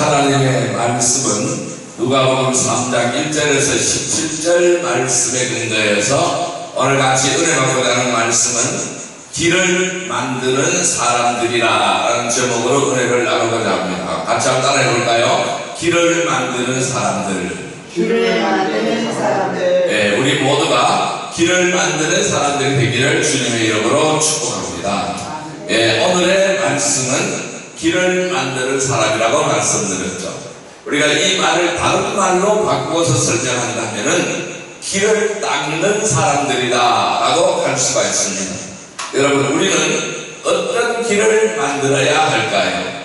하나님의 말씀은 누가복음 3장 1절에서 17절 말씀에 근거해서 오늘 같이 은혜 받고자 하는 말씀은 길을 만드는 사람들이라 라는 제목으로 은혜를 나누고자 합니다. 같이 한번 따라해 볼까요? 길을 만드는 사람들. 길을 만드는 사람들. 네, 우리 모두가 길을 만드는 사람들이 되기를 주님의 이름으로 축복합니다. 네, 오늘의 말씀은 길을 만드는 사람이라고 말씀드렸죠. 우리가 이 말을 다른 말로 바꾸어서 설명한다면은 길을 닦는 사람들이다 라고 할 수가 있습니다. 여러분, 우리는 어떤 길을 만들어야 할까요?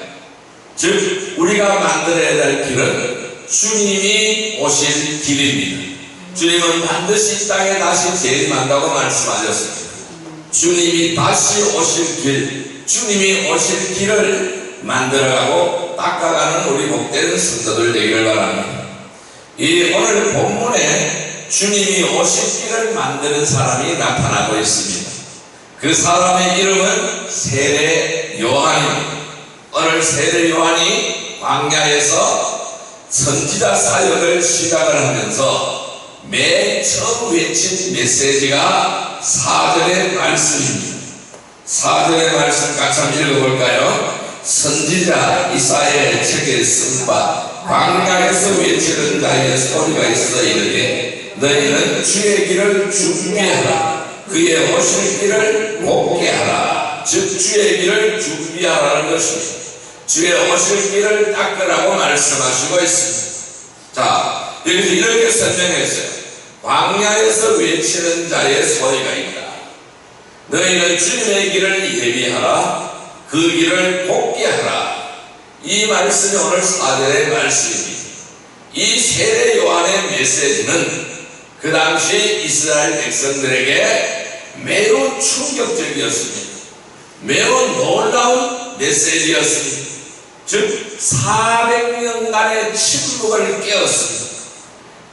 즉, 우리가 만들어야 될 길은 주님이 오실 길입니다. 주님은 반드시 이 땅에 다시 재림한다고 말씀하셨습니다. 주님이 다시 오실 길, 주님이 오실 길을 만들어가고 닦아가는 우리 복된 성도들 되기를 바랍니다. 이 오늘 본문에 주님이 오실 길을 만드는 사람이 나타나고 있습니다. 그 사람의 이름은 세례 요한입니다. 오늘 세례 요한이 광야에서 선지자 사역을 시작을 하면서 맨 처음 외친 메시지가 4절의 말씀입니다. 4절의 말씀 같이 한번 읽어볼까요? 선지자 이사야의 책에 쓴 바 광야에서 외치는 자의 소리가 있어 이르되 너희는 주의 길을 준비하라. 그의 오실 길을 곱게 하라. 즉 주의 길을 준비하라는 것입니다. 주의 오실 길을 닦으라고 말씀하시고 있습니다. 자, 여기서 이렇게 설명했어요. 광야에서 외치는 자의 소리가 있다. 너희는 주님의 길을 예비하라. 그 길을 곱게 하라. 이 말씀이 오늘 4절의 말씀입니다. 이 세례 요한의 메시지는 그 당시 이스라엘 백성들에게 매우 충격적이었습니다. 매우 놀라운 메시지였습니다. 즉 400년간의 침묵을 깨었습니다.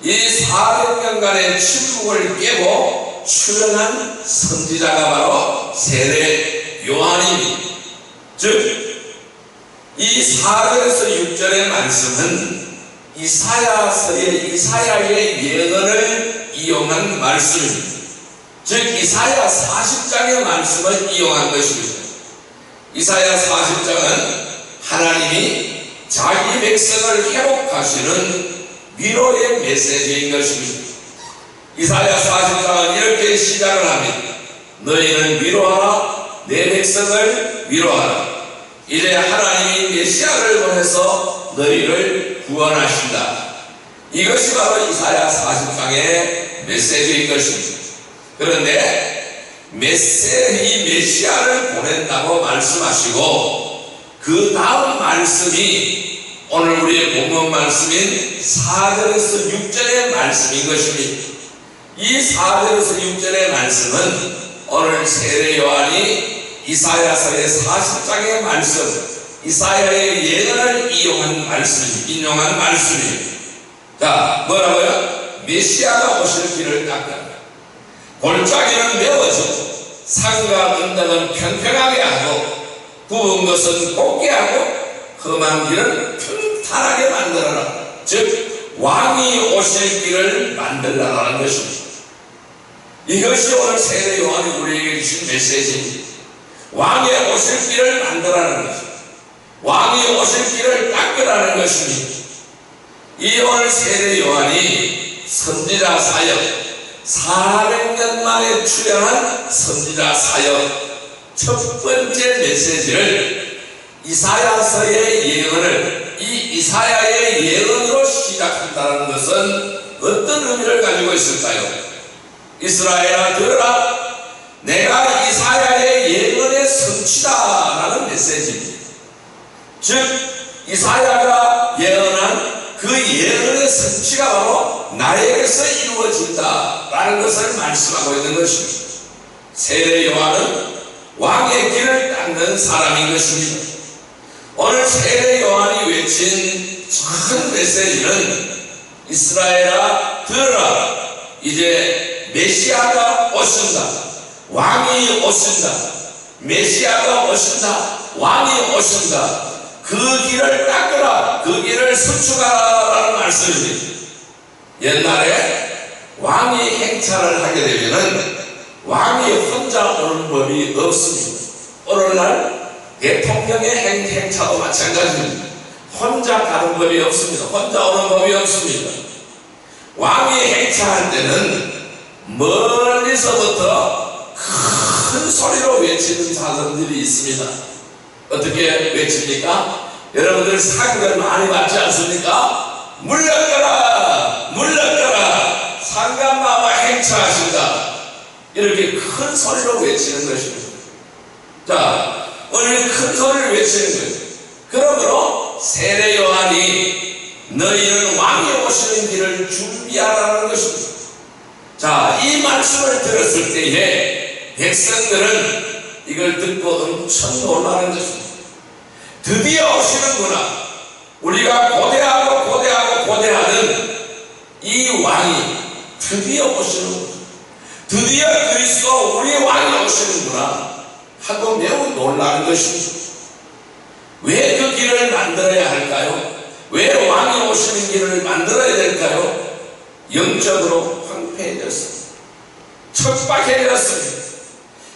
이 400년간의 침묵을 깨고 출현한 선지자가 바로 세례 요한입니다. 즉 이 4절에서 6절의 말씀은 이사야의 예언을 이용한 말씀입니다. 즉 이사야 40장의 말씀을 이용한 것입니다. 이사야 40장은 하나님이 자기 백성을 회복하시는 위로의 메시지인 것입니다. 이사야 40장은 이렇게 시작을 합니다. 너희는 위로하라. 내 백성을 위로하라. 이제 하나님이 메시아를 보내서 너희를 구원하신다. 이것이 바로 이사야 40장의 메시지인 것입니다. 그런데 이 메시아를 보낸다고 말씀하시고 그 다음 말씀이 오늘 우리의 본문 말씀인 4절에서 6절의 말씀인 것입니다. 이 4절에서 6절의 말씀은 오늘 세례 요한이 이사야서의 40장의 말씀, 이사야의 예언을 인용한 말씀입니다. 자, 뭐라고요? 메시아가 오실 길을 닦는다. 골짜기는 메워지고 산과 언덕은 평평하게 하고 부은 것은 곱게 하고 험한 길은 평탄하게 만들어라. 즉 왕이 오실 길을 만들라는 것입니다. 이것이 오늘 세례 요한이 우리에게 주신 메시지입니다. 왕의 오실 길을 만들라는 것입니다. 왕이 오실 길을 닦으라는 것입니다. 이 오늘 세례 요한이 선지자 사역 400년 만에 출현한 선지자 사역 첫 번째 메시지를 이사야서의 예언을 이사야의 예언으로 시작한다는 것은 어떤 의미를 가지고 있을까요? 이스라엘아 들으라. 내가 이사야의 예언의 성취다라는 메시지입니다. 즉 이사야가 예언한 그 예언의 성취가 바로 나에게서 이루어진다라는 것을 말씀하고 있는 것입니다. 세례 요한은 왕의 길을 닦는 사람인 것입니다. 오늘 세례 요한이 외친 큰 메시지는 이스라엘아 들으라. 이제 메시아가 오신다. 왕이 오신다. 메시아가 오신다. 왕이 오신다. 그 길을 닦으라. 그 길을 길을 수축하라는 말씀입니다. 옛날에 왕이 행차를 하게 되면은 왕이 혼자 오는 법이 없습니다. 오늘날 대통령의 행차도 마찬가지입니다. 혼자 가는 법이 없습니다. 혼자 오는 법이 없습니다. 왕이 행차할 때는 멀리서부터 큰 소리로 외치는 사람들이 있습니다. 어떻게 외칩니까? 여러분들 사극을 많이 봤지 않습니까? 물러가라! 물러가라! 상감마와 행차하신다. 이렇게 큰 소리로 외치는 것입니다. 자, 오늘 큰 소리를 외치는 거예요. 그러므로 세례 요한이 너희는 왕이 오시는 길을 준비하라는 것입니다. 자, 이 말씀을 들었을 때에 백성들은 이걸 듣고 엄청 놀라는 것입니다. 드디어 오시는구나. 우리가 고대하는 이 왕이 드디어 오시는구나. 드디어 그리스도 우리 왕이 오시는구나 하고 매우 놀라는 것입니다. 왜 그 길을 만들어야 할까요? 왜 왕이 오시는 길을 만들어야 될까요? 영적으로 황폐해졌습니다. 척박해졌습니다.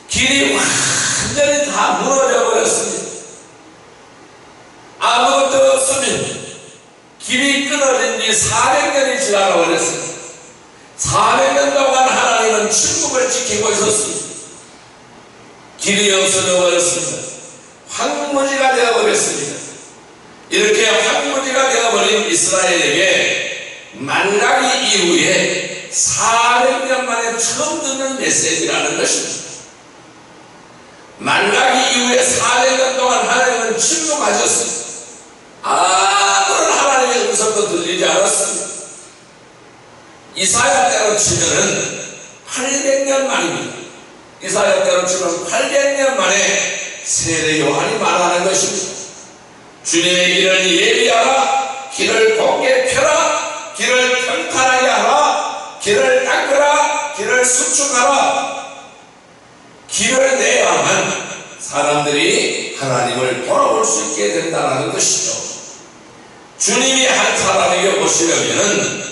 길이 완전히 다 무너져 버렸습니다. 아무것도 없습니다. 길이 끊어진 지 400년이 지나가 버렸습니다. 400년 동안 하나님은 침묵을 지키고 있었습니다. 길이 없어져 버렸습니다. 황무지가 되어버렸습니다. 이렇게 황무지가 되어버린 이스라엘에게 말라기 이후에 400년 만에 처음 듣는 메시지라는 것입니다. 말라기 이후에 400년 동안 하나님은 침묵하셨습니다. 아무런 하나님의 음성도 들리지 않았습니다. 이사야 때로 치면은 800년 만입니다. 이사야 때로 치면 800년 만에 세례 요한이 말하는 것입니다. 주님의 길을 예비하라. 길을 곱게 펴라. 길을 평탄하게 하라. 길을 닦으라. 길을 수축하라. 길을 내야만 사람들이 하나님을 돌아볼 수 있게 된다는 것이죠. 주님이 한 사람에게 오시려면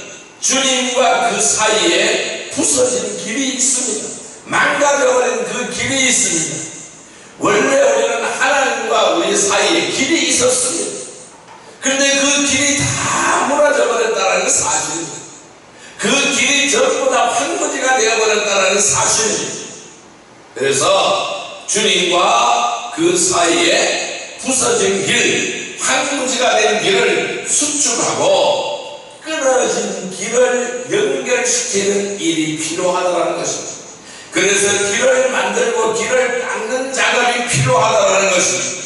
주님과 그 사이에 부서진 길이 있습니다. 망가져버린 그 길이 있습니다. 원래 우리는 하나님과 우리 사이에 길이 있었습니다. 그런데 그 길이 다 무너져 버렸다는 사실입니다. 그 길이 전부 다 황무지가 되어버렸다는 사실입니다. 그래서 주님과 그 사이에 부서진 길, 황무지가 된 길을 수축하고 끊어진 길을 연결시키는 일이 필요하다는 것입니다. 그래서 길을 만들고 길을 닦는 작업이 필요하다는 것입니다.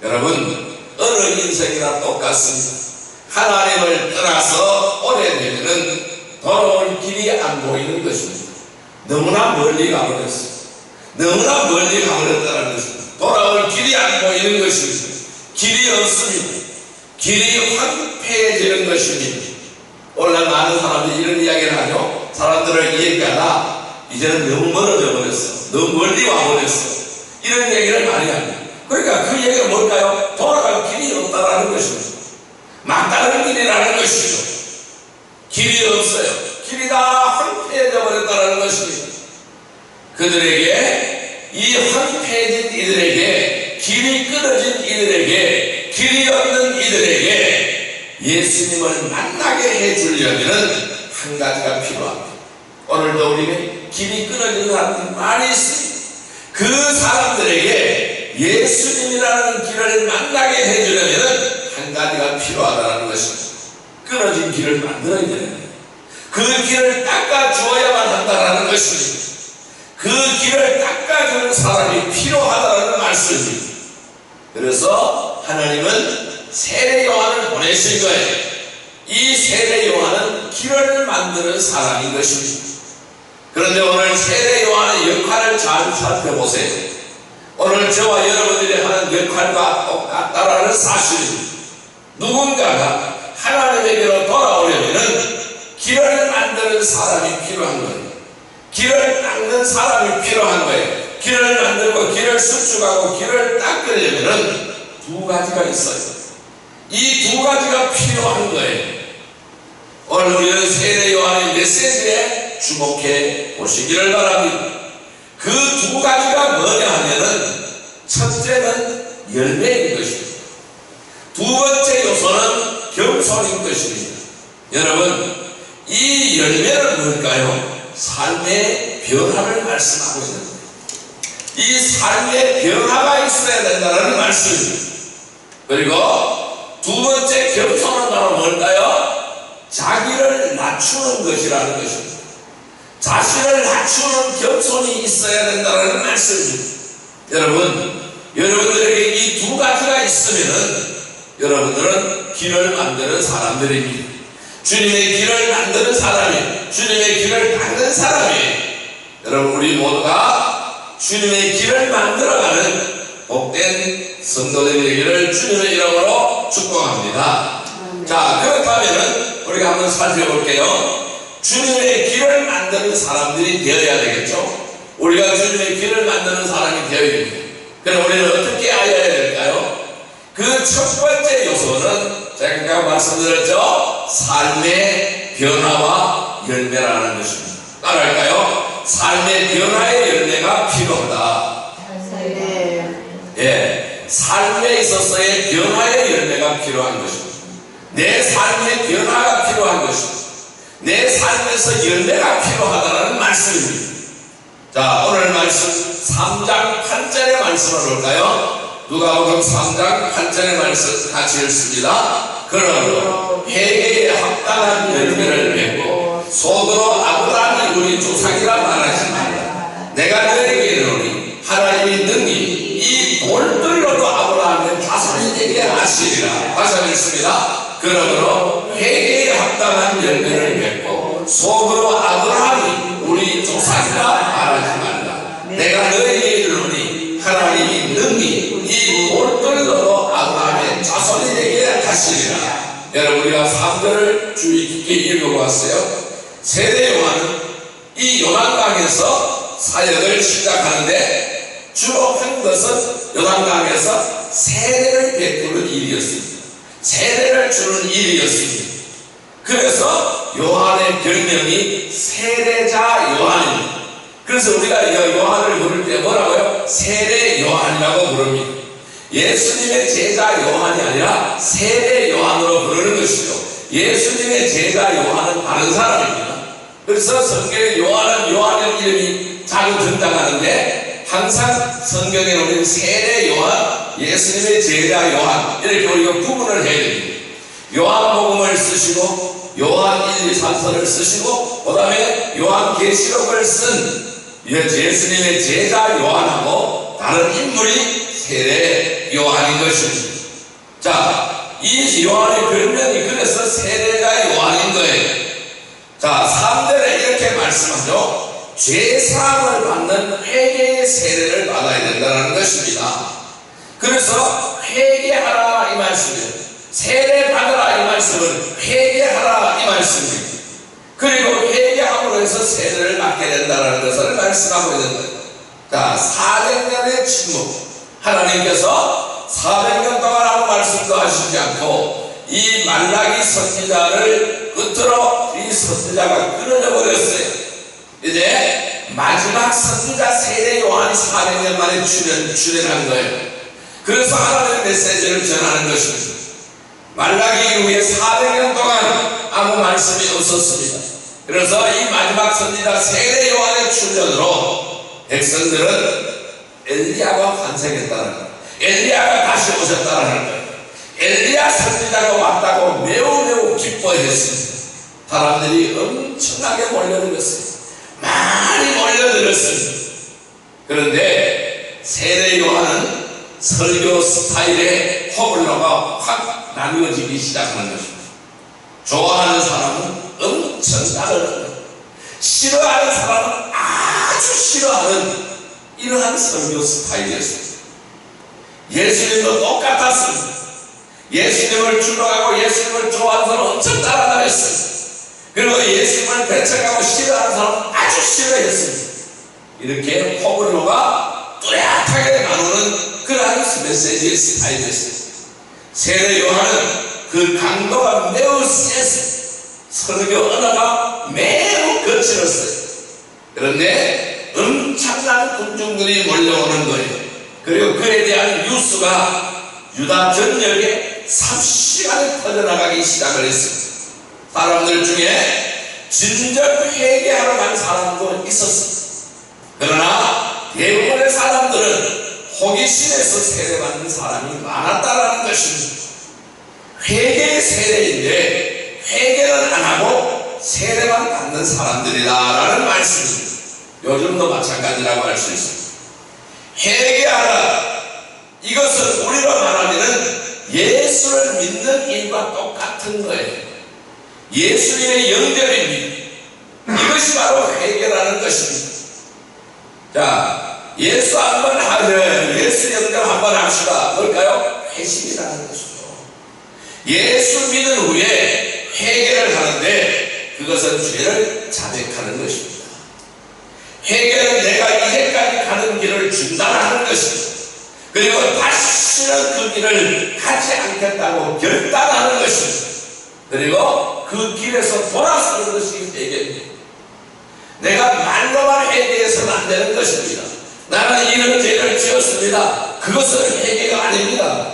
여러분, 어느 인생이나 똑같습니다. 하나님을 떠나서 오래되면 돌아올 길이 안 보이는 것입니다. 너무나 멀리 가버렸습니다. 너무나 멀리 가버렸다는 것입니다. 돌아올 길이 안 보이는 것입니다. 길이 없습니다. 길이 황폐해지는 것입니다. 오늘 많은 사람들이 이런 이야기를 하죠. 사람들을 얘기하다 이제는 너무 멀어져 버렸어. 너무 멀리 와버렸어. 이런 얘기를 많이 합니다. 그러니까 그 얘기가 뭘까요? 돌아갈 길이 없다라는 것입니다. 막다른 길이라는 것이죠. 길이 없어요. 길이 다 황폐해져 버렸다는 것입니다. 그들에게, 이 황폐해진 이들에게, 길이 끊어진 이들에게, 길이 없는 이들에게 예수님을 만나게 해주려면 한 가지가 필요합니다. 오늘도 우리에게 길이 끊어진 사람들이 많이 있습니다. 그 사람들에게 예수님이라는 길을 만나게 해주려면 한 가지가 필요하다는 것입니다. 끊어진 길을 만들어야 돼요. 그 길을 닦아주어야만 한다는 것입니다. 그 길을 닦아주는 사람이 필요하다는 말씀입니다. 그래서 하나님은 세례 요한을 보내신 거예요. 이 세례 요한은 길을 만드는 사람인 것입니다. 그런데 오늘 세례 요한의 역할을 잘 살펴보세요. 오늘 저와 여러분들이 하는 역할과 똑같다라는 사실입니다. 누군가가 하나님에게로 돌아오려면 길을 만드는 사람이 필요한 거예요. 길을 닦는 사람이 필요한 거예요. 길을 만들고 길을 수축하고 길을 닦으려면 두 가지가 있어요. 이 두 가지가 필요한 거예요. 오늘 우리는 세례 요한의 메시지에 주목해 보시기를 바랍니다. 그 두 가지가 뭐냐 하면은 첫째는 열매인 것입니다. 두 번째 요소는 겸손인 것입니다. 여러분, 이 열매는 뭘까요? 삶의 변화를 말씀하고 있는 거예요. 이 삶의 변화가 있어야 된다는 말씀입니다. 그리고 두 번째 겸손은 바로 뭘까요? 자기를 낮추는 것이라는 것입니다. 자신을 낮추는 겸손이 있어야 된다는 말씀입니다. 여러분들에게 이 두 가지가 있으면은 여러분들은 길을 만드는 사람들입니다. 주님의 길을 만드는 사람이에요. 주님의 길을 닦는 사람이에요. 여러분, 우리 모두가 주님의 길을 만들어가는 복된 성도들이 되기를 주님의 이름으로 축복합니다. 자, 그렇다면은 우리가 한번 살펴볼게요. 주님의 길을 만드는 사람들이 되어야 되겠죠. 우리가 주님의 길을 만드는 사람이 되어야 됩니다. 그럼 우리는 어떻게 하여야 될까요? 그 첫 번째 요소는 제가 말씀드렸죠. 삶의 변화와 열매라는 것입니다. 따라할까요? 삶의 변화의 열매가 필요하다. 예, 삶에 있어서의 변화의 열매가 필요한 것입니다. 내 삶의 변화가 필요한 것입니다. 내 삶에서 열매가 필요하다는 말씀입니다. 자, 오늘 말씀 3장 8절의 말씀을 볼까요? 누가복음 3장 8절의 말씀 같이 읽습니다. 그러므로 회개에 합당한 열매를 맺고 속으로 아브라함이 우리 조상이라 말하지 말라. 내가 너에게 이르노니 하나님이 능히 이 돌들로도 아브라함의 자손이 되게 하시리라. 다시 한번 읽습니다. 그러므로 회개에 합당한 열매를 맺고 속으로 아브라함이 우리 조상이라 말하지 말라. 내가 너에게 이르노니 하나님이 능히 이 돌들로도 아브라함의 자손이 되게 하시리라. 여러분, 우리가 3절을 주의 깊게 읽어보았어요. 세례 요한은 이 요단강에서 사역을 시작하는데 주로 한 것은 요단강에서 세례를 베푸는 일이었습니다. 세례를 주는 일이었습니다. 그래서 요한의 별명이 세례자 요한입니다. 그래서 우리가 요한을 부를 때 뭐라고요? 세례 요한이라고 부릅니다. 예수님의 제자 요한이 아니라 세례 요한으로 부르는 것이죠. 예수님의 제자 요한은 다른 사람입니다. 그래서 성경에 요한의 이름이 자주 등장하는데 항상 성경에 우리는 세례 요한, 예수님의 제자 요한 이렇게 우리가 구분을 해야 됩니다. 요한복음을 쓰시고 요한 1, 2, 3서를 쓰시고 그 다음에 요한계시록을 쓴 예수님의 제자 요한하고 다른 인물이 세례 요한인 것입니다. 자, 이 요한의 별명이 그래서 세례자 요한인 거예요. 자, 3절에 이렇게 말씀하죠. 죄사함을 받는 회개의 세례를 받아야 된다는 것입니다. 그래서 회개하라 이 말씀이에요. 세례 받으라 이 말씀은 회개하라 이 말씀입니다. 그리고 회개함으로 해서 세례를 받게 된다는 것을 말씀하고 있는 거예요. 자, 400년의 침묵. 하나님께서 400년 동안 아무 말씀도 하시지 않고 이 말라기 선지자를 끝으로 이 선지자가 끊어져 버렸어요. 이제 마지막 선지자 세례 요한이 400년 만에 출현한 거예요. 그래서 하나님의 메시지를 전하는 것입니다. 말라기 이후에 400년 동안 아무 말씀이 없었습니다. 그래서 이 마지막 선지자 세례 요한의 출현으로 백성들은 엘리야가 환생했다는 거예요. 엘리야가 다시 오셨다는 거예요. 엘리야 선지자가 왔다고 매우 기뻐했습니다. 사람들이 엄청나게 몰려들었어요. 많이 몰려들었습니다. 그런데 세례 요한은 설교 스타일의 포블러가 확 나누어지기 시작하는 것입니다. 좋아하는 사람은 엄청 따르는, 싫어하는 사람은 아주 싫어하는 이러한 설교 스타일이었습니다. 예수님도 똑같았습니다. 예수님을 주목하고 예수님을 좋아하는 사람은 엄청 따라다녔습니다. 그리고 예수님을 배척하고 싫어하는 사람은 아주 싫어했습니다. 이렇게 포블러가 뚜렷하게 나누는 그러한 메시지의 스타일이었습니다. 세례 요한은 그 강도가 매우 세서 설교 언어가 매우 거칠었어요. 그런데 엄청난 군중들이 몰려오는 거예요. 그리고 그에 대한 뉴스가 유다 전역에 삽시간에 퍼져나가기 시작을 했습니다. 사람들 중에 진정 회개하러 간 사람도 있었습니다. 그러나 대부분의 사람들은 호기심에서 세례받는 사람이 많았다라는 것입니다. 회개의 세례인데 회개는 안 하고 세례만 받는 사람들이다라는 말씀입니다. 요즘도 마찬가지라고 할 수 있습니다. 회개하라, 이것은 우리로 말하면 예수를 믿는 일과 똑같은 거예요. 예수님의 영접입니다. 이것이 바로 회개라는 것입니다. 자, 예수 한번 하면 예수 영접 한번 합시다. 뭘까요? 회심이라는 것이죠. 예수 믿은 후에 회개를 하는데 그것은 죄를 자백하는 것입니다. 회개는 내가 이제까지 가는 길을 중단하는 것입니다. 그리고 다시는 그 길을 가지 않겠다고 결단하는 것입니다. 그리고 그 길에서 돌아서는 것이 회개입니다. 내가 말로만 회개해서는 안 되는 것입니다. 나는 이런 죄를 지었습니다. 그것은 회개가 아닙니다.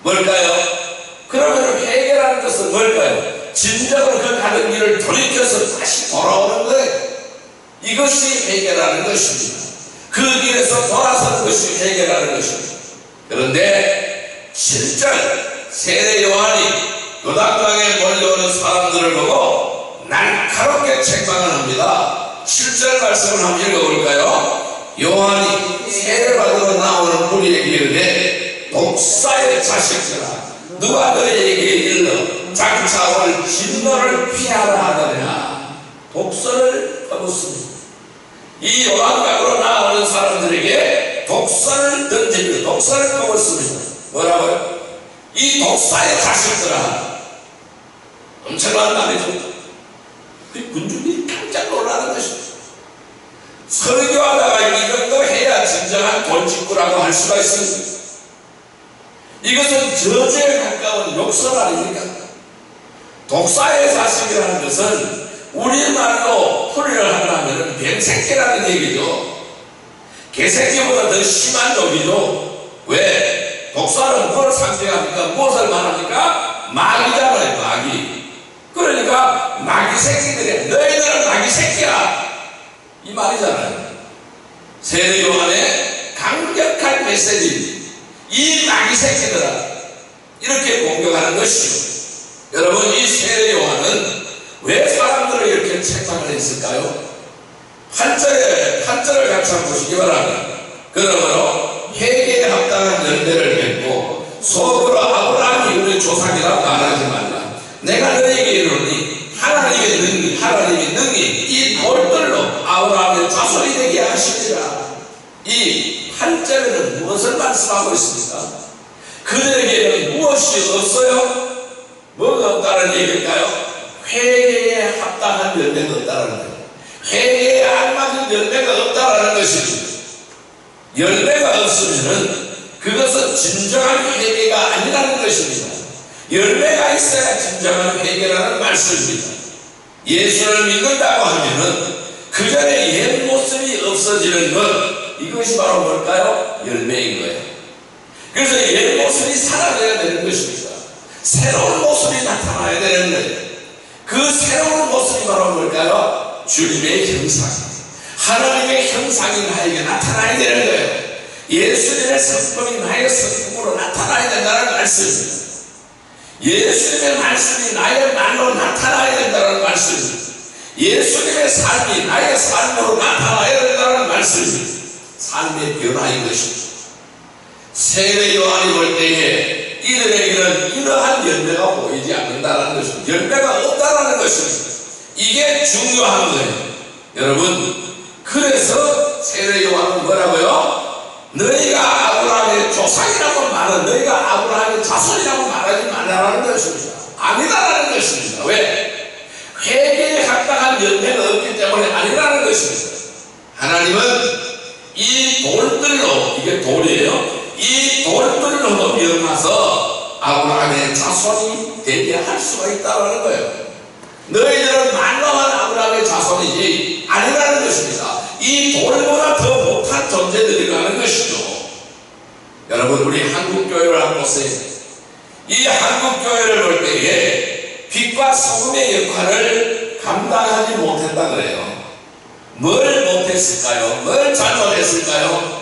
뭘까요? 그러면 회개라는 것은 뭘까요? 진정으로 그 가는 길을 돌이켜서 다시 돌아오는 거예요. 이것이 회개라는 것입니다. 그 길에서 돌아서는 것이 회개라는 것입니다. 그런데 7절 세례 요한이 요단강에 몰려오는 사람들을 보고 날카롭게 책망을 합니다. 7절 말씀을 한번 읽어볼까요? 요한이 세례받으러 나오는 우리에게 이르되 독사의 자식들아, 누가 너희에게 일러 장차 올 진노를 피하라 하느냐. 독서를 퍼붓습니다. 이 요한강으로 나오는 사람들에게 독서를 던집니다. 독서를 퍼붓습니다. 뭐라고요? 이 독사의 자식들아. 엄청난 말이죠. 군중이 깜짝 놀라는 것입니다. 설교하다가 이 정도 해야 진정한 돈짓구라고 할 수가 있습니다. 이것은 저주에 가까운 욕설 아닙니까? 독사의 자식이라는 것은 우리말로 풀이를 한다면 뱀새끼라는 얘기죠. 개새끼보다 더 심한 놈이죠. 왜? 독사는 무엇을 상징합니까? 무엇을 말합니까? 마귀잖아요, 마귀. 그러니까 마귀 새끼들이야. 너희들은 마귀 새끼야, 이 말이잖아요. 세례 요한의 강력한 메시지, 이 마귀 새끼들아, 이렇게 공격하는 것이죠. 여러분, 이 세례 요한은 왜 사람들을 이렇게 책망을 했을까요? 8절을 같이 한번 보시기 바랍니다. 그러므로 회개에 합당한 열매를 맺고 속으로 아브라함이 우리 조상이라 말하지 말라. 내가 너에게 이르노니 하나님의 능히 이 돌들로 아브라함의 자손이 되게 하시리라. 이 8절에는 무엇을 말씀하고 있습니까? 그들에게는 무엇이 없어요? 뭐가 없다는 얘기일까요? 회개에 합당한 열매가 없다는 거예요. 회개에 알맞은 열매가 없다는 것입니다. 열매가 없으면 그것은 진정한 회개가 아니라는 것입니다. 열매가 있어야 진정한 회개라는 말씀입니다. 예수를 믿는다고 하면은 그 전에 옛 모습이 없어지는 것, 이것이 바로 뭘까요? 열매인 거예요. 그래서 옛 모습이 사라져야 되는 것입니다. 새로운 모습이 나타나야 되는 거예요. 그 새로운 모습이 바로 뭘까요? 주님의 형상, 하나님의 형상이 나에게 나타나야 되는 거예요. 예수님의 성품이 나의 성품으로 나타나야 된다는 말씀입니다. 예수님의 말씀이 나의 말로 나타나야 된다는 말씀입니다. 예수님의 삶이 나의 삶으로 나타나야 된다는 말씀입니다. 삶의 변화인 것입니다. 세례 요한이 볼 때에 이들에게는 이러한 열매가 보이지 않는다는 것입니다. 열매가 없다는 것입니다. 이게 중요한 거예요. 여러분, 그래서 세례 요한은 뭐라고요? 너희가 아브라함의 조상이라고 말은 너희가 아브라함의 자손이라고 말하지 말라는 것입니다. 아니다라는 것입니다. 왜? 회개에 합당한 열매가 없기 때문에 아니라는 것입니다. 하나님은 이 돌들로, 이게 돌이에요, 이 돌들로 명하서 아브라함의 자손이 되게 할 수가 있다는 거예요. 너희들은 만왕한 아브라함의 자손이지 아니라는 것입니다. 이 돌보다 더 못한 존재들이라는 것이죠. 여러분, 우리 한국교회를 한번 보세요. 이 한국교회를 볼 때에 빛과 소금의 역할을 감당하지 못했다 그래요. 뭘 못했을까요? 뭘 잘못했을까요?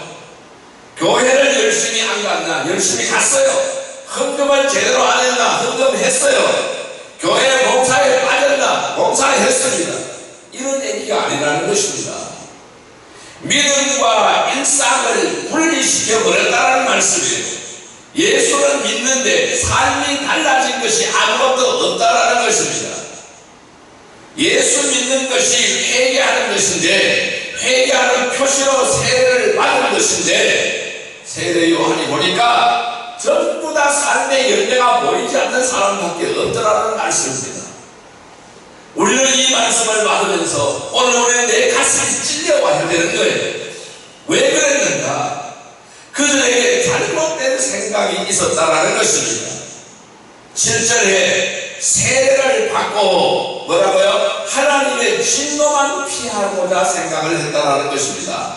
교회를 열심히 안 갔나? 열심히 갔어요. 헌금을 제대로 안 했나? 헌금했어요. 교회 봉사에 빠졌나? 봉사했습니다. 이런 얘기가 아니라는 것입니다. 믿음과 일상을 분리시켜 버렸다는 말씀이에요. 예수를 믿는데 삶이 달라진 것이 아무것도 없다라는 것입니다. 예수 믿는 것이 회개하는 것인데, 회개하는 표시로 세례를 받은 것인데, 세례 요한이 보니까 전부 다 삶의 열매가 보이지 않는 사람밖에 없더라는 말씀입니다. 우리는 이 말씀을 받으면서 오늘 우리는 내 가슴이 찔려와야 되는 거예요. 왜 그랬는가? 그들에게 잘못된 생각이 있었다라는 것입니다. 7절에 세례를 받고 뭐라고요? 하나님의 진노만 피하고자 생각을 했다라는 것입니다.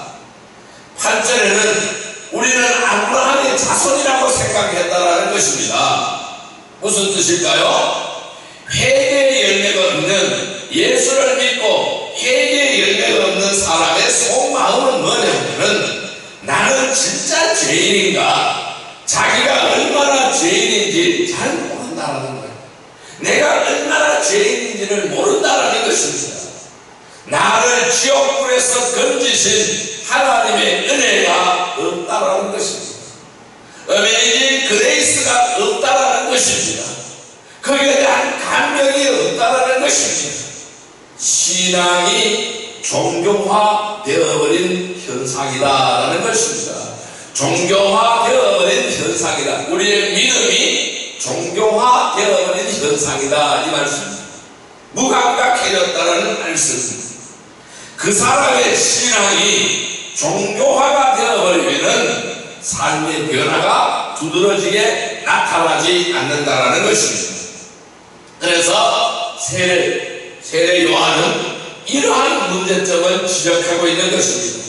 8절에는 우리는 아브라함의 자손이라고 생각했다라는 것입니다. 무슨 뜻일까요? 회개의 열매가 없는, 예수를 믿고 회개의 열매가 없는 사람의 속마음은 뭐냐면은 나는 진짜 죄인인가? 자기가 얼마나 죄인인지 잘 모른다는 거예요. 내가 얼마나 죄인인지를 모른다는 것입니다. 나를 지옥불에서 건지신 하나님의 은혜가 없다라는 것입니다. 어메이징 그레이스가 없다라는 것입니다. 거기에 대한 감명이 없다라는 것입니다. 신앙이 종교화 되어버린 현상이다라는 것입니다. 종교화 되어버린 현상이다. 우리의 믿음이 종교화 되어버린 현상이다, 이 말씀입니다. 무감각해졌다는 말씀입니다. 그 사람의 신앙이 종교화가 되어버리면 삶의 변화가 두드러지게 나타나지 않는다라는 것입니다. 그래서 세례 요한은 이러한 문제점을 지적하고 있는 것입니다.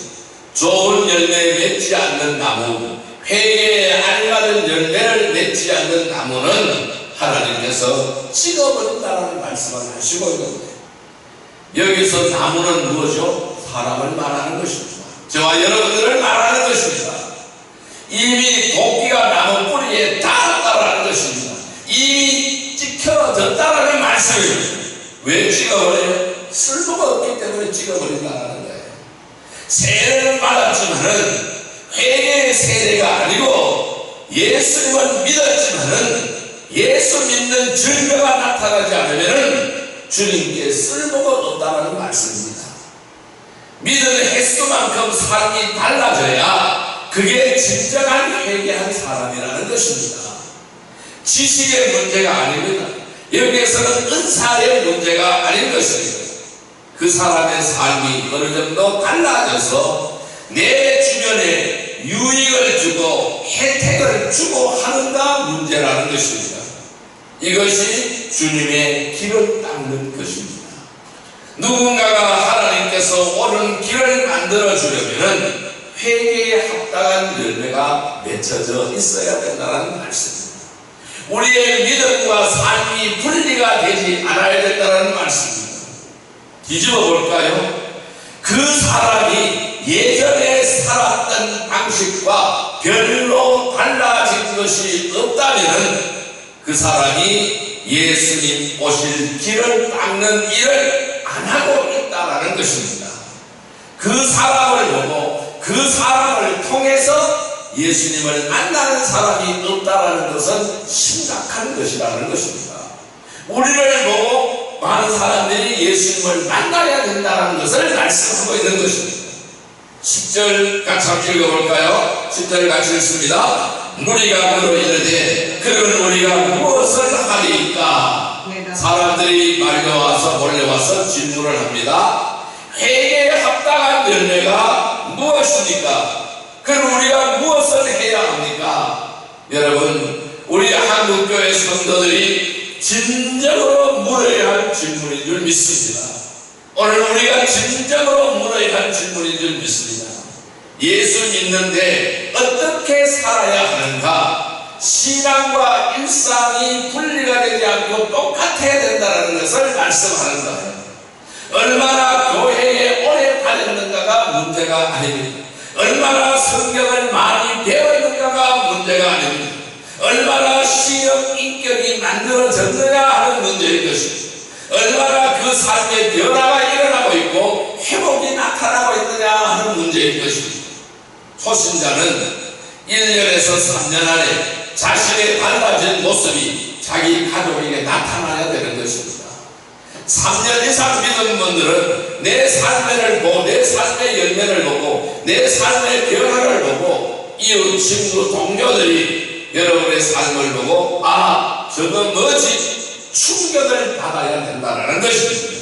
좋은 열매 맺지 않는 나무, 회개에 알맞은 열매를 맺지 않는 나무는 하나님께서 찍어버린다는 말씀을 하시고 있는 거예요. 여기서 나무는 무엇이죠? 사람을 말하는 것입니다. 저와 여러분들을 말하는 것입니다. 이미 도끼가 나무 뿌리에 닿았다라는 것입니다. 이미 찍혀졌다라는 말씀입니다. 왜 찍어버려요? 쓸모가 없기 때문에 찍어버린다는 거예요. 세례를 받았지만은 회개의 세례가 아니고 예수님을 믿었지만은 예수 믿는 증거가 나타나지 않으면은 주님께 쓸모가 없다는 말씀입니다. 믿음의 횟수만큼 삶이 달라져야 그게 진정한 회개한 사람이라는 것입니다. 지식의 문제가 아닙니다. 여기에서는 은사의 문제가 아닌 것입니다. 그 사람의 삶이 어느 정도 달라져서 내 주변에 유익을 주고 혜택을 주고 하는가 문제라는 것입니다. 이것이 주님의 길을 닦는 것입니다. 누군가가 하나님께서 옳은 길을 만들어 주려면 회개에 합당한 열매가 맺혀져 있어야 된다는 말씀입니다. 우리의 믿음과 삶이 분리가 되지 않아야 된다는 말씀입니다. 뒤집어 볼까요? 그 사람이 예전에 살았던 방식과 별로 달라진 것이 없다면 그 사람이 예수님 오실 길을 닦는 일을 안 하고 있다는 것입니다. 그 사람을 보고 그 사람을 통해서 예수님을 만나는 사람이 없다는 것은 심각한 것이라는 것입니다. 우리를 보고 많은 사람들이 예수님을 만나야 된다는 것을 말씀하고 있는 것입니다. 10절 같이 한번 읽어볼까요? 10절 같이 읽습니다. 무리가 그로 이르되 그러면 우리가 무엇을 하리까? 사람들이 말려와서 몰려와서 질문을 합니다. 회개에 합당한 열매가 무엇입니까? 그럼 우리가 무엇을 해야 합니까? 여러분, 우리 한국교회 성도들이 진정으로 물어야 할 질문인 줄 믿습니다. 오늘 우리가 진정으로 물어야 할 질문인 줄 믿습니다. 예수 믿는데 어떻게 살아야 하는가? 신앙과 일상이 분리가 되지 않고 똑같아야 된다는 것을 말씀하는 거예요. 얼마나 교회에 오래 다녔는가가 문제가 아닙니다. 얼마나 성경을 많이 배웠는가가 문제가 아닙니다. 얼마나 시험 인격이 만들어졌느냐 하는 문제인 것입니다. 얼마나 그 삶의 변화가 일어나고 있고 회복이 나타나고 있느냐 하는 문제인 것입니다. 초신자는 1년에서 3년 안에 자신의 달라진 모습이 자기 가족에게 나타나야 되는 것입니다. 3년 이상 믿은 분들은 내 삶을 보고 내 삶의 열매를 보고 내 삶의 변화를 보고 이웃 친구 동료들이 여러분의 삶을 보고 아 저거 뭐지? 충격을 받아야 된다는 것입니다.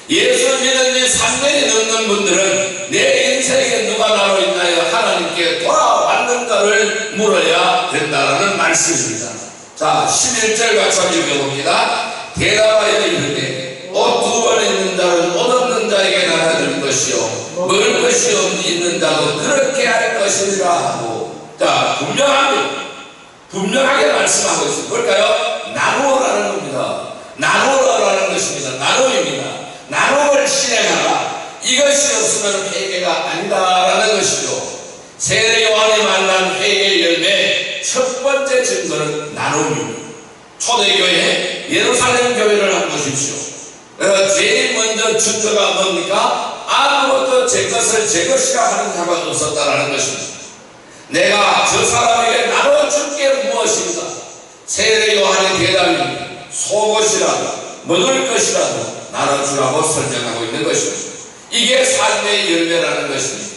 예수 믿은 지 3년이 넘는 분들은 내 인생에 누가 나로 인하여 하나님께 돌아왔는가를 물어야 된다는 말씀입니다. 자 11절 같이 한번 읽어봅니다. 대답하여 이르되 옷 2번 있는 자는 옷 없는 자에게 나눠줄 것이요 먹을 것이 있는 자도 그렇게 할 것이라 하고 자 분명하게 말씀하고 있습니다. 뭘까요? 나누어라는 겁니다. 나누어라는 것입니다. 나눔입니다. 나눔을 실행하라. 이것이 없으면 회개가 아니다라는 것이죠. 세례 요한이 말한 회개의 열매 첫 번째 증거는 나눔입니다. 초대교회 예루살렘 교회를 한번 보십시오. 제일 먼저 증거가 뭡니까? 아무것도 제 것을 제 것이라 하는 자가 없었다라는 것입니다. 내가 저 사람에게 나눠줄 게 무엇인가? 세례 요한의 대답입니다. 속옷이라도 먹을 것이라도 나눠주라고 설명하고 있는 것입니다. 이게 삶의 열매라는 것입니다.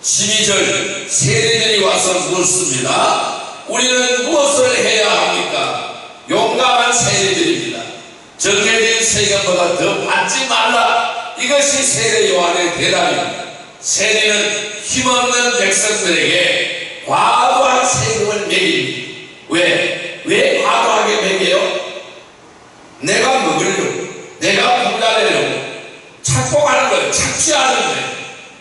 12절 세례들이 와서 묻습니다. 우리는 무엇을 해야 합니까? 용감한 세례들입니다. 정해진 세금보다 더 받지 말라. 이것이 세례 요한의 대답입니다. 세례는 힘없는 백성들에게 과도한 세금을 매깁니다. 왜 과도하게 매겨요? 내가 먹으려고, 내가 부자 되려고 착복하는 거예요. 착취하는 거예요.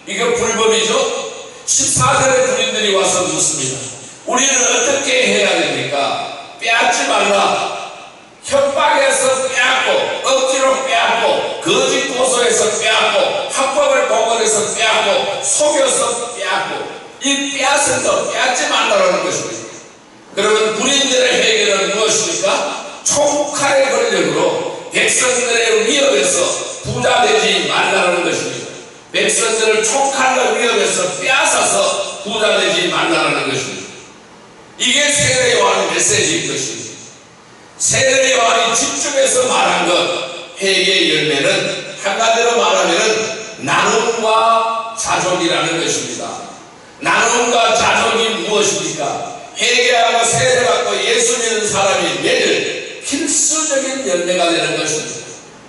이거 불법이죠? 14절의 군인들이 와서 묻습니다. 우리는 어떻게 해야 됩니까? 빼앗지 말라. 협박해서 빼앗고 억지로 빼앗고 거짓 고소해서 빼앗고 합법을 동원해서 빼앗고 속여서 빼앗고 이 빼앗은 거 빼앗지 말라는 것입니다. 그러면 군인들의 해결은 무엇입니까? 총칼의 권력으로 백성들의 위협에서 부자 되지 말라는 것입니다. 백성들을 총칼로 위협해서 빼앗아서 부자 되지 말라는 것입니다. 이게 세례 요한의 메시지인 것입니다. 세례 요한이 집중해서 말한 것 회개의 열매는 한가지로 말하면 나눔과 자족이라는 것입니다. 나눔과 자족이 무엇입니까? 회개하고 세례받고 예수 믿는 사람이 맺을 필수적인 열매가 되는 것입니다.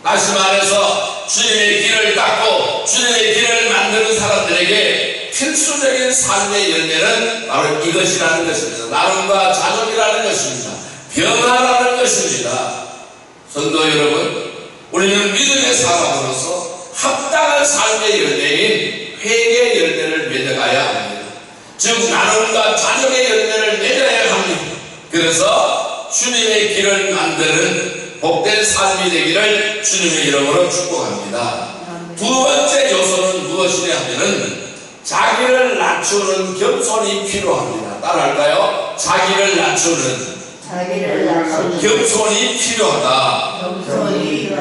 다시 말해서 주님의 길을 닦고 주님의 길을 만드는 사람들에게 필수적인 삶의 열매는 바로 이것이라는 것입니다. 나눔과 자족이라는 것입니다. 변화라는 것입니다. 성도 여러분, 우리는 믿음의 사람으로서 합당한 삶의 열매인 회개의 열매를 맺어가야 합니다. 즉 나눔과 자족의 열매를 맺어야 합니다. 그래서 주님의 길을 만드는 복된 삶이 되기를 주님의 이름으로 축복합니다. 두 번째 요소는 무엇이냐 하면은 자기를 낮추는 겸손이 필요합니다. 따라할까요? 자기를 낮추는 겸손이 필요하다.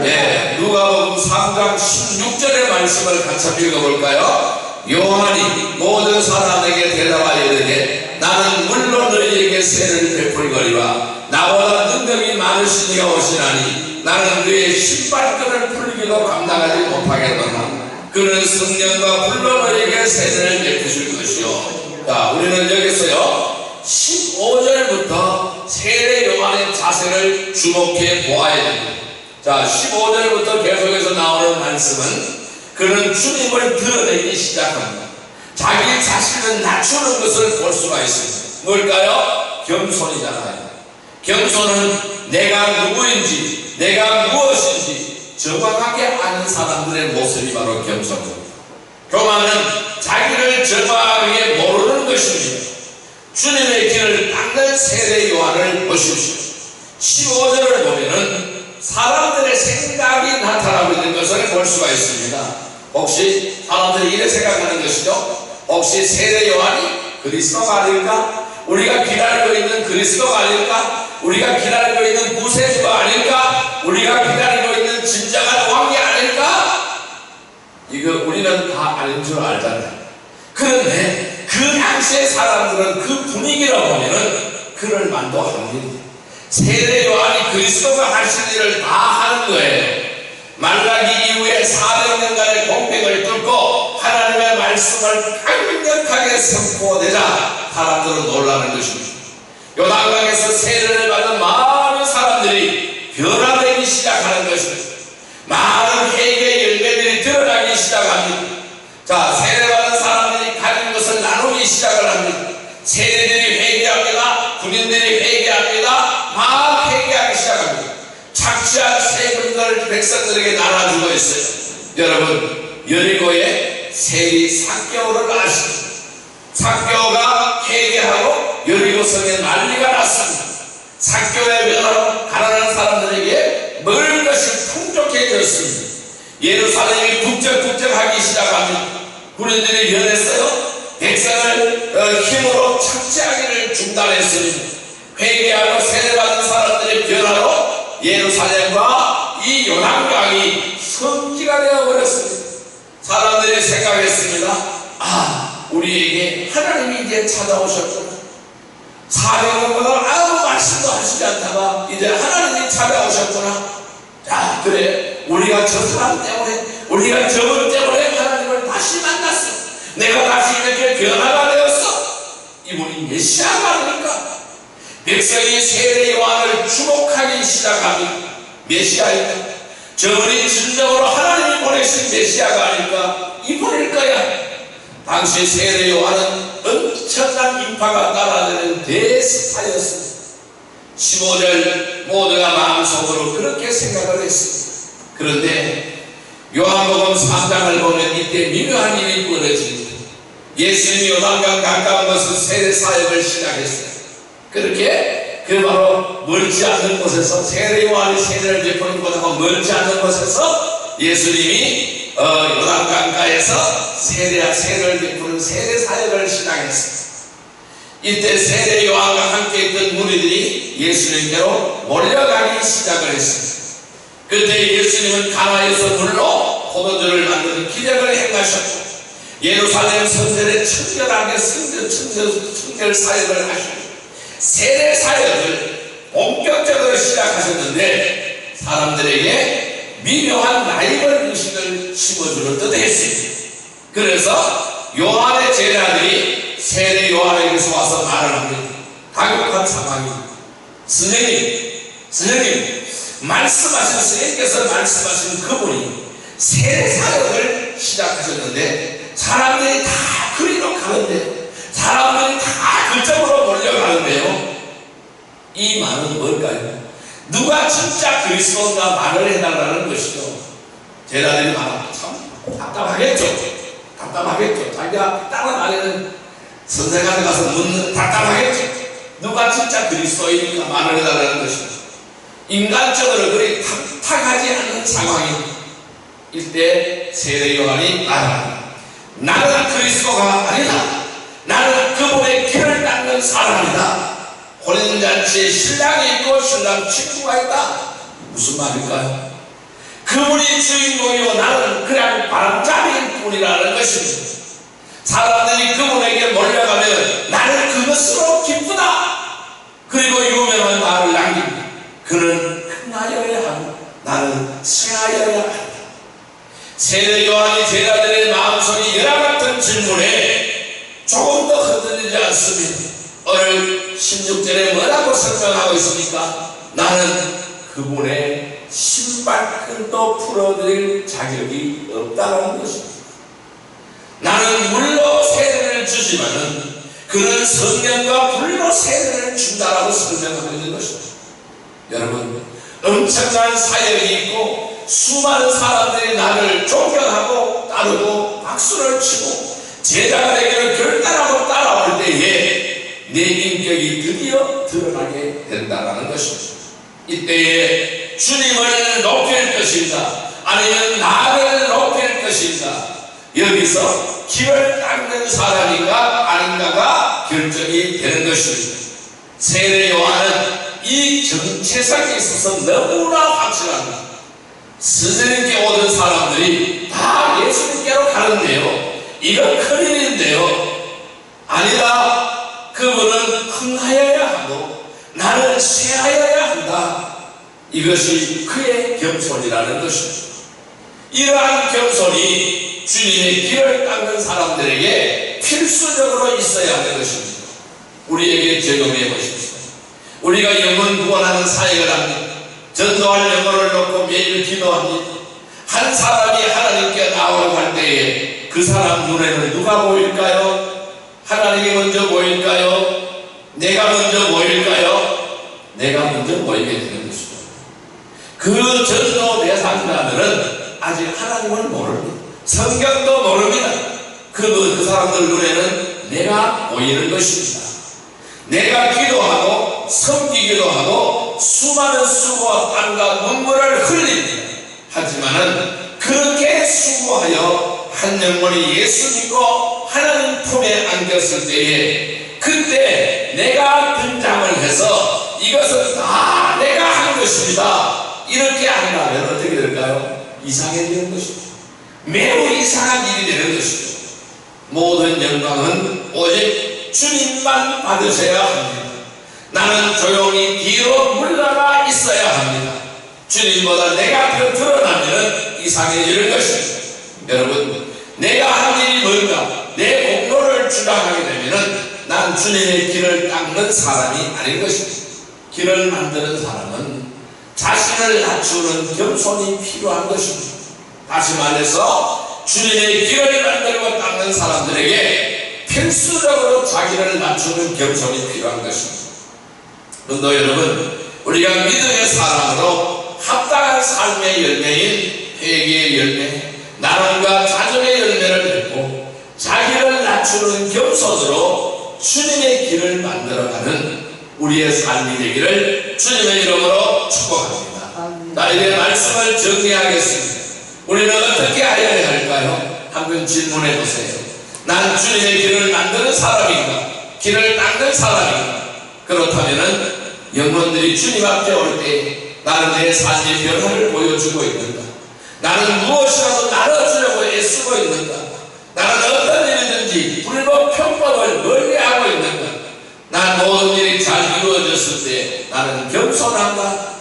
예, 누가복음 3장 16절의 말씀을 같이 읽어볼까요? 요한이 모든 사람에게 대답하여 이르되 나는 물론 너희에게 세례를 베풀거리와 나보다 능력이 많으신 이가 오시나니 나는 그의 신발끈을 풀기도 감당하지 못하겠노라. 그는 성령과 불로 너희에게 세례를 베푸실 것이요. 자, 우리는 여기서요 15절부터 세례 요한의 자세를 주목해 보아야 됩니다. 자, 15절부터 계속해서 나오는 말씀은 그는 주님을 드러내기 시작합니다. 자기 자신을 낮추는 것을 볼 수가 있습니다. 뭘까요? 겸손이잖아요. 겸손은 내가 누구인지, 내가 무엇인지 정확하게 아는 사람들의 모습이 바로 겸손입니다. 교만은 자기를 정확하게 모르는 것입니다. 주님의 길을 닦는 세례 요한을 보십시오. 15절을 보면은 사람들의 생각이 나타나고 있는 것을 볼 수가 있습니다. 혹시 사람들이 이래 생각하는 것이죠. 혹시 세례 요한이 그리스도가 아닐까? 우리가 기다리고 있는 그리스도가 아닐까? 우리가 기다리고 있는 구세주가 아닐까? 우리가 기다리고 있는 진정한 왕이 아닐까? 이거 우리는 다 아는 줄 알잖아요. 그런데 그 당시의 사람들은 그 분위기를 보면은 그럴 만도 합니다. 세례 요한이 그리스도가 하신 일을 다 하는 거예요. 말라기 이후에 400년간의 공백을 뚫고 하나님의 말씀을 강력하게 선포되자 사람들은 놀라는 것입니다. 요단강에서 세례를 받은 많은 사람들이 변화되기 시작하는 것입니다. 많은 회개의 열매들이 드러나기 시작합니다. 자, 세례받은 사람들이 가진 것을 나누기 시작을 합니다. 세례들이 회개합니다. 군인들이 회개합니다. 막 회개하기 시작합니다. 착취한 세금을 백성들에게 나눠주고 있어요. 여러분, 여리고의 세리 삭개오를 아십니까? 삭개오가 회개하고 여리고성에 난리가 났습니다. 삭개오의 변화로 가난한 사람들에게 먹을 것이 풍족해졌습니다. 예루살렘이 북적북적하기 시작합니다. 군인들이 변했어요. 백성을 힘으로 착취하기를 중단했습니다. 회개하고 세례받은 사람들의 변화로 예루살렘과 이 요단강이 성지가 되어버렸습니다. 사람들이 생각했습니다. 아, 우리에게 하나님이 이제 찾아오셨구나. 400년 동안 아무 말씀도 하시지 않다가 이제 하나님이 찾아오셨구나. 자, 그래, 우리가 저 사람 때문에, 우리가 저분 때문에 하나님을 다시 만났어. 내가 다시 이렇게 변화가 되었어. 이분이 메시아가 아닙니까? 백성이 세례 요한을 주목하기 시작합니다. 메시아입니다. 저분이 진정으로 하나님이 보내신 메시아가 아닐까? 이분일 거야. 당시 세례 요한은 엄청난 인파가 따라다니는 대스타였습니다. 15절 모두가 마음속으로 그렇게 생각을 했습니다. 그런데 요한복음 3장을 보면 이때 미묘한 일이 벌어집니다. 예수님이 요단강 가까운 곳에서 세례 사역을 시작했어요. 그렇게 그 바로 멀지 않는 곳에서 세례 요한이 세례를 베푸는 곳하고 멀지 않는 곳에서 예수님이 요단강가에서 세례를 베푸는 세례 사역을 시작했습니다. 이때 세례 요한과 함께 있던 무리들이 예수님께로 몰려가기 시작을 했습니다. 그때 예수님은 가나에서 물로 포도주를 만드는 기적을 행하셨고 예루살렘 성전에 청결하게 청결 사역을 하시고 세례 사역을 본격적으로 시작하셨는데 사람들에게 미묘한 나이벌 의식을 심어주는 듯 했습니다. 그래서 요한의 제자들이 세례 요한에게서 와서 말을 합니다. 다급한 상황입니다. 선생님, 말씀하신 스님께서 말씀하신 그분이 세례 사역을 시작하셨는데 사람들이 다 그리로 가는데 사람들이 다 그쪽으로 몰려가는데요. 이 말은 뭘까요? 누가 진짜 그리스도인가 말을 해달라는 것이죠. 제자들이 말하면 참 답답하겠죠. 자기가 다른 아내는 선생한테 가서 묻는 답답하겠죠. 누가 진짜 그리스도인가 말을 해달라는 것이죠. 인간적으로 그리 탁탁하지 않은 상황입니다. 이때 세례 요한이 말합니다. 나는 그리스도가 아니다. 나는 그분의 길을 닦는 사람이다. 혼인잔치에 신랑이 있고 신랑 친구가 있다. 무슨 말일까요? 그분이 주인공이고 나는 그냥 바람잡이일 뿐이라는 것입니다. 사람들이 그분에게 몰려가면 나는 그것으로 기쁘다. 그리고 유명한 말을 남깁니다. 그는 흥하여야 하고 나는 승하여야 한다. 세례 요한이 제자들의 마음속에 열화 같은 질문에 조금 더 흔들리지 않습니다. 오늘 16절에 뭐라고 설명하고 있습니까? 나는 그분의 신발끈도 풀어드릴 자격이 없다는 것입니다. 나는 물로 세례를 주지만은 그는 성령과 불로 세례를 준다라고 설명하고 있는 것입니다. 여러분, 엄청난 사역이 있고 수많은 사람들이 나를 존경하고 따르고 박수를 치고 제자가 되기를 결단하고 따라올 때에 내 인격이 드디어 드러나게 된다는 것입니다. 이때에 주님을 높일 것인가 아니면 나를 높일 것인가, 여기서 길을 닦는 사람인가 아닌가가 결정이 되는 것입니다. 세례 요한은 이 정체성에 있어서 너무나 확실합니다. 스승님께 오던 사람들이 다 예수님께로 가는데요, 이건 큰일인데요, 아니다, 그분은 흥하여야 하고 나는 쇠하여야 한다. 이것이 그의 겸손이라는 것입니다. 이러한 겸손이 주님의 길을 닦는 사람들에게 필수적으로 있어야 하는 것입니다. 우리에게 적용해 보십시오. 우리가 영혼 구원하는 사역을 합니다. 전도할 영혼을 놓고 매일 기도합니다. 한 사람이 하나님께 나오고 할 때에 그 사람 눈에는 누가 보일까요? 하나님이 먼저 보일까요? 내가 먼저 보일까요? 내가 먼저 보이게 되는 것이죠. 그 전도 대상자들은 아직 하나님을 모릅니다. 성경도 모릅니다. 그 사람들 눈에는 내가 보이는 것입니다. 내가 기도하고 섬기기도 하고 수많은 수고와 땀과 눈물을 흘립니다. 하지만은 그렇게 수고하여 한 영혼이 예수 믿고 하나님 품에 안겼을 때에 그때 내가 등장을 해서 이것은 다 내가 한 것입니다, 이렇게 한다면 어떻게 될까요? 이상해지는 것입니다. 매우 이상한 일이 되는 것입니다. 모든 영광은 오직 주님만 받으셔야 합니다. 나는 조용히 뒤로 물러나 있어야 합니다. 주님보다 내가 더 드러나면 이상해지는 것입니다. 여러분, 내가 한 일이 뭔가 내 공로를 주장하게 되면 난 주님의 길을 닦는 사람이 아닌 것입니다. 길을 만드는 사람은 자신을 낮추는 겸손이 필요한 것입니다. 다시 말해서 주님의 길을 만들고 닦는 사람들에게 필수적으로 자기를 낮추는 겸손이 필요한 것입니다. 그런데 여러분, 우리가 믿음의 사람으로 합당한 삶의 열매인 회개의 열매, 나눔과 자존의 열매를 맺고 자기를 낮추는 겸손으로 주님의 길을 만들어가는 우리의 삶이 되기를 주님의 이름으로 축복합니다. 자, 이제 말씀을 정리하겠습니다. 우리는 어떻게 하여야 할까요? 한번 질문해 보세요. 난 주님의 길을 만드는 사람인가? 길을 닦는 사람인가? 그렇다면 영혼들이 주님 앞에 올 때 나는 내 삶의 변화를 보여주고 있는가? 나는 무엇이라도 나눠주려고 애쓰고 있는가? 나는 어떤 일이든지 불법 편법을 멀리하고 있는가? 난 모든 일이 잘 이루어졌을 때 나는 겸손한가?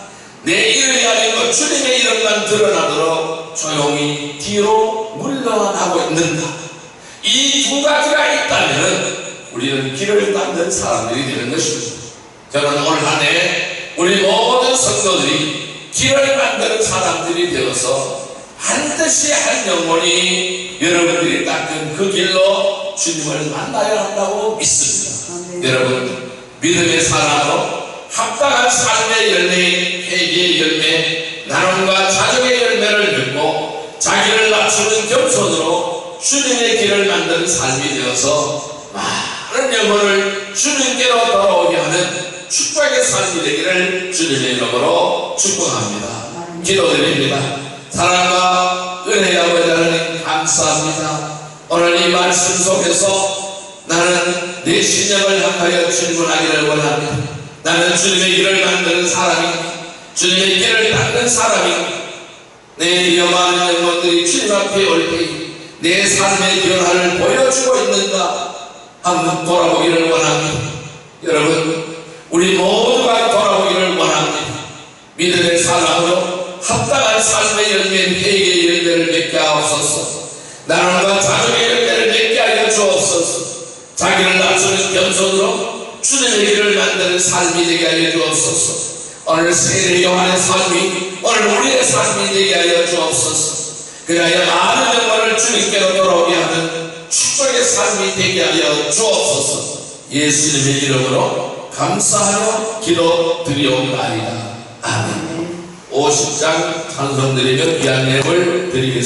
내 일이 아니고 주님의 이름만 드러나도록 조용히 뒤로 물러나고 있는가? 이 두 가지가 있다면 우리는 길을 닦는 사람들이 되는 것입니다. 저는 올 한 해 우리 모든 성도들이 길을 만드는 사람들이 되어서 반드시 한 영혼이 여러분들이 닦은 그 길로 주님을 만나야 한다고 믿습니다. 여러분, 믿음의 사람으로 합당한 삶의 열매인 회개의 열매, 나눔과 자정의 열매를 맺고 자기를 낮추는 겸손으로 주님의 길을 만드는 삶이 되어서 많은 영혼을 주님께로 돌아오게 하는 축복의 삶이 되기를 주님의 이름으로 축복합니다. 기도드립니다. 사랑과 은혜의 아버지 하나님 감사합니다. 오늘 이 말씀 속에서 나는 내 신념을 향하여 질문하기를 원합니다. 나는 주님의 길을 만드는 사람인가? 주님의 길을 닦는 사람인가? 내 위험한 영혼들이 주님 앞에 올 때 내 삶의 변화를 보여주고 있는가? 한번 돌아보기를 원합니다. 여러분, 우리 모두가 돌아보기를 원합니다. 믿음의 사람으로 합당한 삶의 열매인 회개의 열매를 맺게 하옵소서. 나눔과 자족의 열매를 맺게 하여 주옵소서. 자기를 낮추는 겸손으로 주님의 길을 만드는 삶이 되게 하여 주옵소서. 오늘 세례 요한의 삶이 오늘 우리의 삶이 되게 하여 주옵소서. 그리하여 많은 영혼을 주님께로 돌아오게 하는 축복의 삶이 되게 하여 주옵소서. 예수님의 이름으로 감사하여 기도드리옵나이다. 아멘. 50장 찬송 드리며 귀한 예물 드리겠습니다.